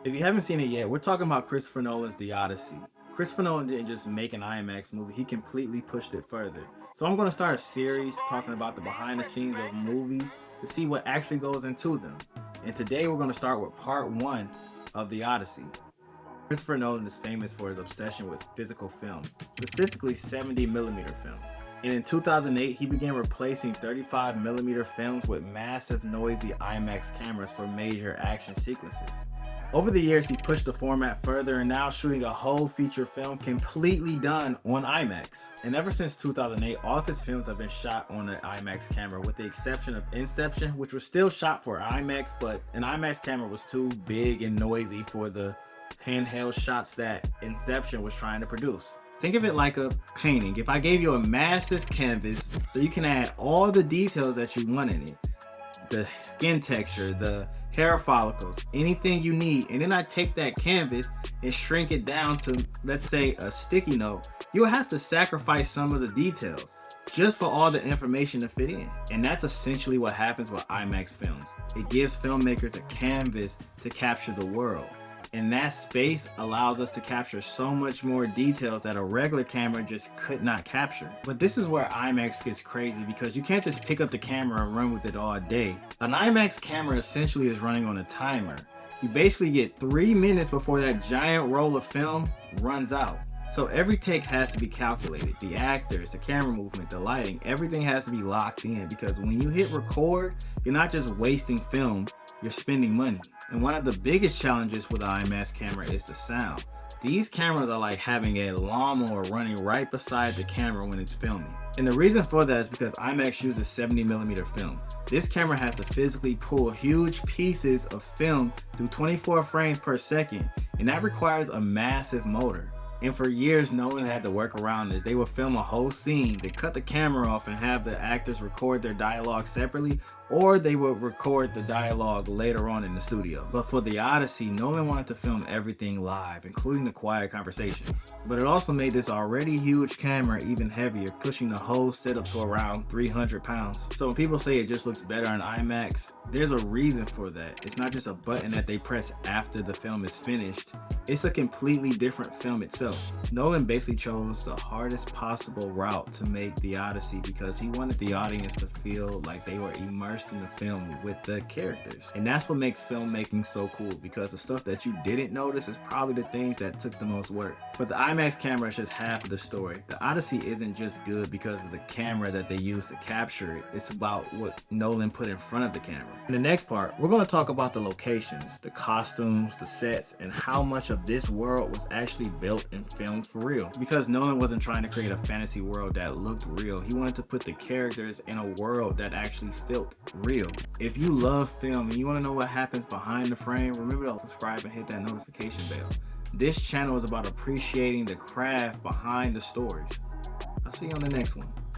If you haven't seen it yet, we're talking about Christopher Nolan's The Odyssey. Christopher Nolan didn't just make an IMAX movie, he completely pushed it further. So I'm going to start a series talking about the behind the scenes of movies to see what actually goes into them. And today we're going to start with part one of The Odyssey. Christopher Nolan is famous for his obsession with physical film, specifically 70mm film. And in 2008, he began replacing 35mm films with massive noisy IMAX cameras for major action sequences. Over the years, he pushed the format further and now shooting a whole feature film completely done on IMAX. And ever since 2008, all of his films have been shot on an IMAX camera with the exception of Inception, which was still shot for IMAX, but an IMAX camera was too big and noisy for the handheld shots that Inception was trying to produce. Think of it like a painting. If I gave you a massive canvas so you can add all the details that you want in it, the skin texture, the hair follicles, anything you need, and then I take that canvas and shrink it down to, let's say, a sticky note, you'll have to sacrifice some of the details just for all the information to fit in. And that's essentially what happens with IMAX films. It gives filmmakers a canvas to capture the world. And that space allows us to capture so much more details that a regular camera just could not capture. But this is where IMAX gets crazy because you can't just pick up the camera and run with it all day. An IMAX camera essentially is running on a timer. You basically get 3 minutes before that giant roll of film runs out. So every take has to be calculated. The actors, the camera movement, the lighting, everything has to be locked in because when you hit record, you're not just wasting film, you're spending money. And one of the biggest challenges with the IMAX camera is the sound. These cameras are like having a lawnmower running right beside the camera when it's filming. And the reason for that is because IMAX uses 70mm film. This camera has to physically pull huge pieces of film through 24 frames per second, and that requires a massive motor. And for years, Nolan had to work around this. They would film a whole scene, they cut the camera off and have the actors record their dialogue separately, or they would record the dialogue later on in the studio. But for The Odyssey, Nolan wanted to film everything live, including the quiet conversations. But it also made this already huge camera even heavier, pushing the whole setup to around 300 pounds. So when people say it just looks better on IMAX, there's a reason for that. It's not just a button that they press after the film is finished. It's a completely different film itself. Nolan basically chose the hardest possible route to make The Odyssey because he wanted the audience to feel like they were immersed in the film with the characters. And that's what makes filmmaking so cool, because the stuff that you didn't notice is probably the things that took the most work. But the IMAX camera is just half of the story. The Odyssey isn't just good because of the camera that they used to capture it. It's about what Nolan put in front of the camera. In the next part, we're going to talk about the locations, the costumes, the sets, and how much of this world was actually built and filmed for real. Because Nolan wasn't trying to create a fantasy world that looked real. He wanted to put the characters in a world that actually felt real. If you love film and you want to know what happens behind the frame, remember to subscribe and hit that notification bell. This channel is about appreciating the craft behind the stories. I'll see you on the next one.